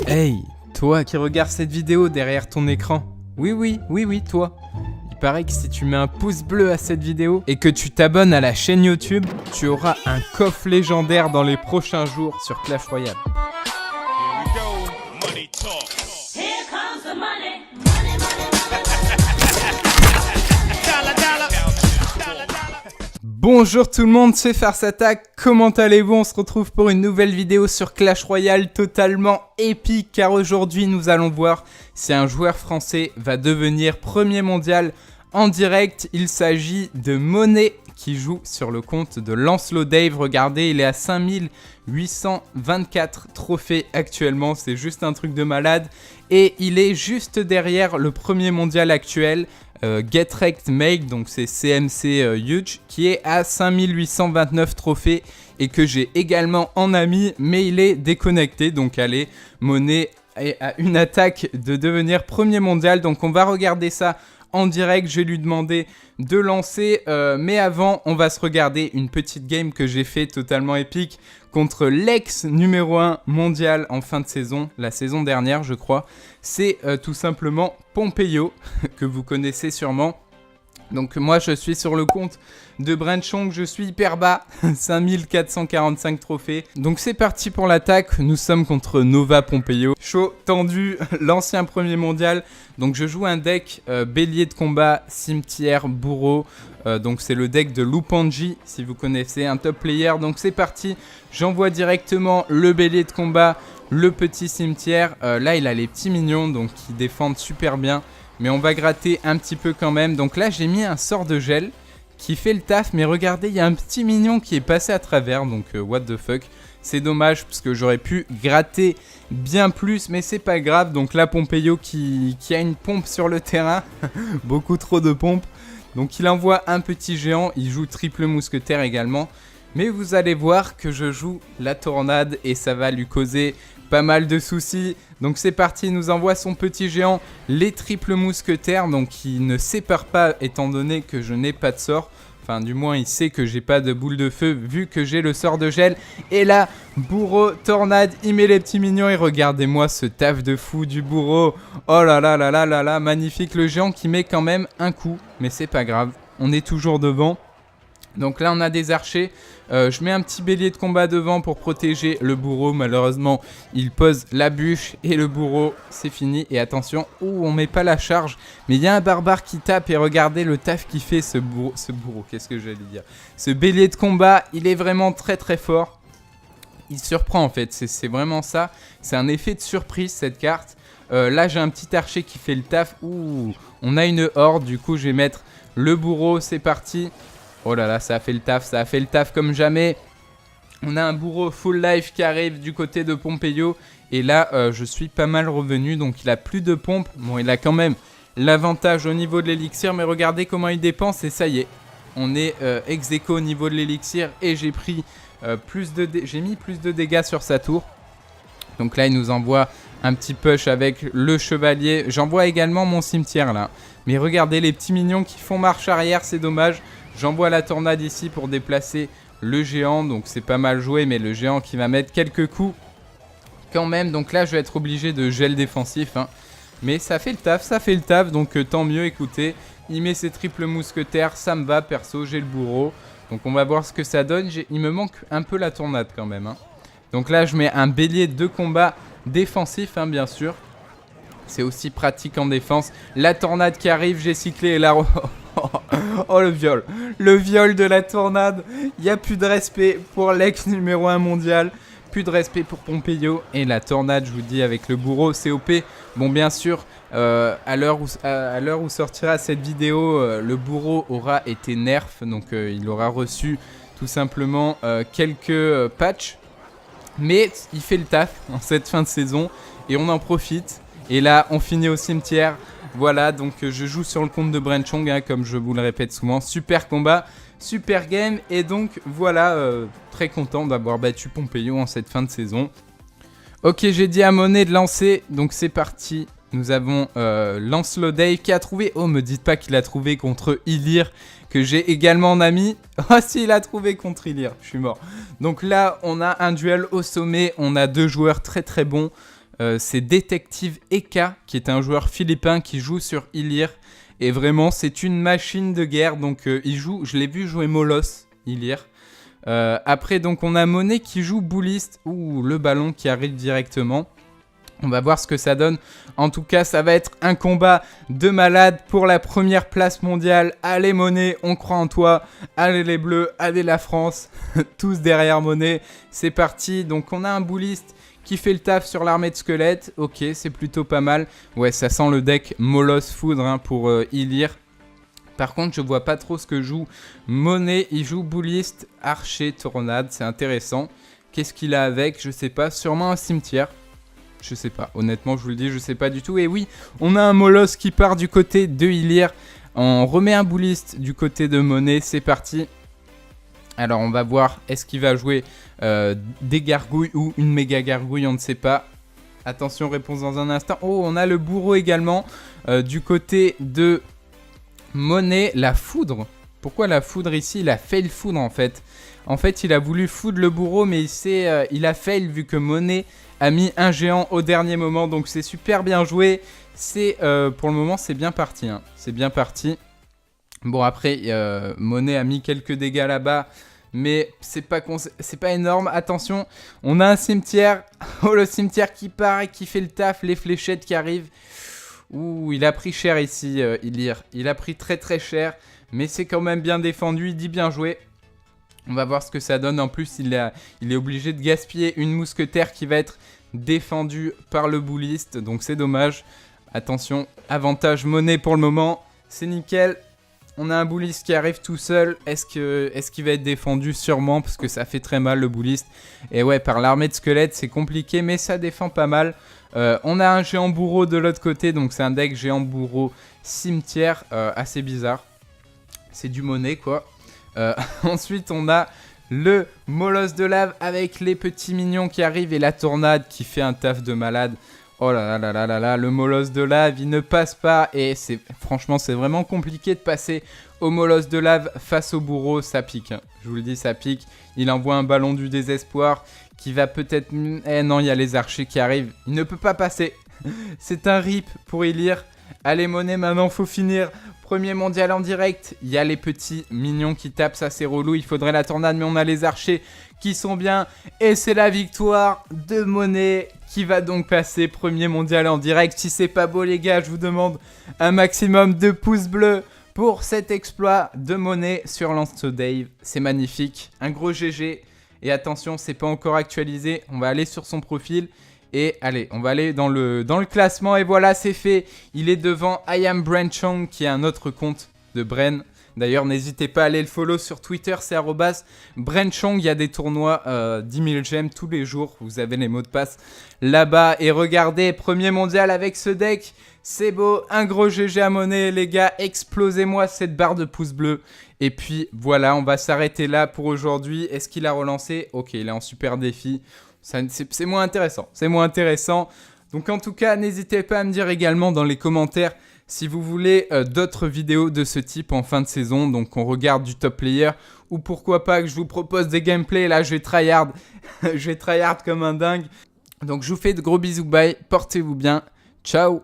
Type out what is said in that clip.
Hey, toi qui regardes cette vidéo derrière ton écran. Oui, toi. Il paraît que si tu mets un pouce bleu à cette vidéo et que tu t'abonnes à la chaîne YouTube, tu auras un coffre légendaire dans les prochains jours sur Clash Royale. Bonjour tout le monde, c'est Farce Attack, comment allez-vous? On se retrouve pour une nouvelle vidéo sur Clash Royale totalement épique car aujourd'hui nous allons voir si un joueur français va devenir premier mondial en direct. Il s'agit de Monet qui joue sur le compte de Lancelot Dave. Regardez, il est à 5824 trophées actuellement, c'est juste un truc de malade. Et il est juste derrière le premier mondial actuel, Get Wrecked Make, donc c'est CMC Huge, qui est à 5829 trophées et que j'ai également en ami, mais il est déconnecté. Donc allez, Monet est à une attaque de devenir premier mondial, donc on va regarder ça en direct. Je vais lui demander de lancer, mais avant on va se regarder une petite game que j'ai fait totalement épique contre l'ex numéro 1 mondial en fin de saison, la saison dernière je crois. C'est tout simplement Pompeyo, que vous connaissez sûrement. Donc moi je suis sur le compte de Brenchong, je suis hyper bas, 5445 trophées. Donc c'est parti pour l'attaque, nous sommes contre Nova Pompeyo. Chaud, tendu, l'ancien premier mondial. Donc je joue un deck bélier de combat, cimetière, bourreau. Donc c'est le deck de Lupanji, si vous connaissez, un top player. Donc c'est parti, j'envoie directement le bélier de combat, le petit cimetière. Là il a les petits mignons, donc qui défendent super bien. Mais on va gratter un petit peu quand même. Donc là j'ai mis un sort de gel qui fait le taf. Mais regardez, il y a un petit mignon qui est passé à travers. Donc what the fuck. C'est dommage parce que j'aurais pu gratter bien plus. Mais c'est pas grave. Donc là Pompeyo qui a une pompe sur le terrain. Beaucoup trop de pompes. Donc il envoie un petit géant. Il joue triple mousquetaire également. Mais vous allez voir que je joue la tornade et ça va lui causer pas mal de soucis. Donc c'est parti, il nous envoie son petit géant, les triples mousquetaires, donc il ne sépare pas étant donné que je n'ai pas de sort. Enfin du moins il sait que j'ai pas de boule de feu vu que j'ai le sort de gel. Et là, bourreau, tornade, il met les petits mignons et regardez-moi ce taf de fou du bourreau. Oh là là là là là là, magnifique, le géant qui met quand même un coup. Mais c'est pas grave, on est toujours devant. Donc là on a des archers, je mets un petit bélier de combat devant pour protéger le bourreau. Malheureusement il pose la bûche et le bourreau c'est fini. Et attention, on met pas la charge. Mais il y a un barbare qui tape et regardez le taf qu'il fait ce bourreau, qu'est-ce que j'allais dire. Ce bélier de combat, il est vraiment très très fort. Il surprend en fait, c'est vraiment ça. C'est un effet de surprise cette carte. Là j'ai un petit archer qui fait le taf. On a une horde, du coup je vais mettre le bourreau, c'est parti. Oh là là, ça a fait le taf comme jamais. On a un bourreau full life qui arrive du côté de Pompeyo. Et là, je suis pas mal revenu, donc il a plus de pompe. Bon, il a quand même l'avantage au niveau de l'élixir, mais regardez comment il dépense et ça y est. On est ex aequo au niveau de l'élixir et j'ai pris j'ai mis plus de dégâts sur sa tour. Donc là, il nous envoie un petit push avec le chevalier. J'envoie également mon cimetière là. Mais regardez les petits mignons qui font marche arrière, c'est dommage. J'envoie la tornade ici pour déplacer le géant, donc c'est pas mal joué, mais le géant qui va mettre quelques coups quand même. Donc là, je vais être obligé de gel défensif, hein. Mais ça fait le taf, donc tant mieux, écoutez. Il met ses triples mousquetaires, ça me va, perso, j'ai le bourreau. Donc on va voir ce que ça donne, il me manque un peu la tornade quand même, hein. Donc là, je mets un bélier de combat défensif, hein, bien sûr. C'est aussi pratique en défense. La tornade qui arrive, j'ai cyclé et la... Oh le viol de la tornade. Il n'y a plus de respect pour l'ex numéro 1 mondial. Plus de respect pour Pompeyo. Et la tornade, je vous dis, avec le bourreau, c'est OP. Bon, bien sûr, à l'heure où sortira cette vidéo, le bourreau aura été nerf. Donc il aura reçu tout simplement quelques patchs. Mais il fait le taf en cette fin de saison. Et on en profite. Et là, on finit au cimetière. Voilà, donc je joue sur le compte de Brenchong, hein, comme je vous le répète souvent. Super combat, super game. Et donc, voilà, très content d'avoir battu Pompeyo en cette fin de saison. Ok, j'ai dit à Monet de lancer, donc c'est parti. Nous avons Lancelot Dave qui a trouvé... Oh, me dites pas qu'il a trouvé contre Ilir, que j'ai également en ami. Oh, si, il a trouvé contre Ilir, je suis mort. Donc là, on a un duel au sommet. On a deux joueurs très très bons. c'est Détective Eka, qui est un joueur philippin qui joue sur Ilir. Et vraiment, c'est une machine de guerre. Donc, je l'ai vu jouer Molos, Ilir. Après, donc, on a Monet qui joue Bouliste. Ouh, le ballon qui arrive directement. On va voir ce que ça donne. En tout cas, ça va être un combat de malade pour la première place mondiale. Allez Monet, on croit en toi. Allez les Bleus, allez la France. Tous derrière Monet. C'est parti. Donc, on a un Bouliste qui fait le taf sur l'armée de squelettes. Ok, c'est plutôt pas mal. Ouais, ça sent le deck Molos Foudre pour Ilir. Par contre, je vois pas trop ce que joue Monet. Il joue Bouliste, Archer, Tornade. C'est intéressant. Qu'est-ce qu'il a avec? Je sais pas. Sûrement un cimetière. Je sais pas. Honnêtement, je vous le dis, je sais pas du tout. Et oui, on a un Molos qui part du côté de Ilir. On remet un Bouliste du côté de Monet. C'est parti. Alors, on va voir. Est-ce qu'il va jouer des gargouilles ou une méga gargouille? On ne sait pas. Attention, réponse dans un instant. Oh, on a le bourreau également. Du côté de Monet, la foudre. Pourquoi la foudre ici? Il a fail foudre en fait. En fait, il a voulu foudre le bourreau, mais il a fail vu que Monet a mis un géant au dernier moment. Donc c'est super bien joué. Pour le moment, c'est bien parti. Hein. C'est bien parti. Bon, après, Monet a mis quelques dégâts là-bas. Mais c'est pas énorme. Attention, on a un cimetière. Oh, le cimetière qui part et qui fait le taf. Les fléchettes qui arrivent. Ouh, il a pris cher ici, Ilir. Il a pris très très cher. Mais c'est quand même bien défendu. Il dit bien joué. On va voir ce que ça donne. En plus, il est obligé de gaspiller une mousquetaire qui va être défendue par le Bouliste. Donc c'est dommage. Attention, avantage Monet pour le moment. C'est nickel. On a un Bouliste qui arrive tout seul. Est-ce qu'il va être défendu? Sûrement, parce que ça fait très mal le Bouliste. Et ouais, par l'armée de squelettes, c'est compliqué, mais ça défend pas mal. On a un géant bourreau de l'autre côté. Donc c'est un deck géant bourreau cimetière. Assez bizarre. C'est du Monet, quoi. Ensuite, on a le Molosse de lave avec les petits mignons qui arrivent et la tornade qui fait un taf de malade. Oh là là là là là, le Molosse de lave, il ne passe pas. Et franchement, c'est vraiment compliqué de passer au Molosse de lave face au bourreau. Ça pique, hein. Je vous le dis, ça pique. Il envoie un ballon du désespoir qui va peut-être... Eh non, il y a les archers qui arrivent. Il ne peut pas passer. C'est un rip pour Ilir. Allez, Monet, maintenant, faut finir. Premier mondial en direct, il y a les petits mignons qui tapent, ça c'est relou, il faudrait la tornade, mais on a les archers qui sont bien. Et c'est la victoire de Monet qui va donc passer premier mondial en direct. Si c'est pas beau les gars, je vous demande un maximum de pouces bleus pour cet exploit de Monet sur Lance Dave. C'est magnifique, un gros GG. Et attention, c'est pas encore actualisé, on va aller sur son profil. Et allez, on va aller dans le classement. Et voilà, c'est fait. Il est devant I am Bren Chong, qui est un autre compte de Bren. D'ailleurs, n'hésitez pas à aller le follow sur Twitter, c'est @BrenChong. Il y a des tournois 10 000 gemmes tous les jours. Vous avez les mots de passe là-bas. Et regardez, premier mondial avec ce deck. C'est beau, un gros GG à Monet, les gars. Explosez-moi cette barre de pouces bleus. Et puis voilà, on va s'arrêter là pour aujourd'hui. Est-ce qu'il a relancé? Ok, il est en super défi. C'est moins intéressant. C'est moins intéressant. Donc en tout cas, n'hésitez pas à me dire également dans les commentaires si vous voulez d'autres vidéos de ce type en fin de saison. Donc on regarde du top player ou pourquoi pas que je vous propose des gameplays. Là, je vais tryhard. Je vais tryhard comme un dingue. Donc je vous fais de gros bisous. Bye. Portez-vous bien. Ciao.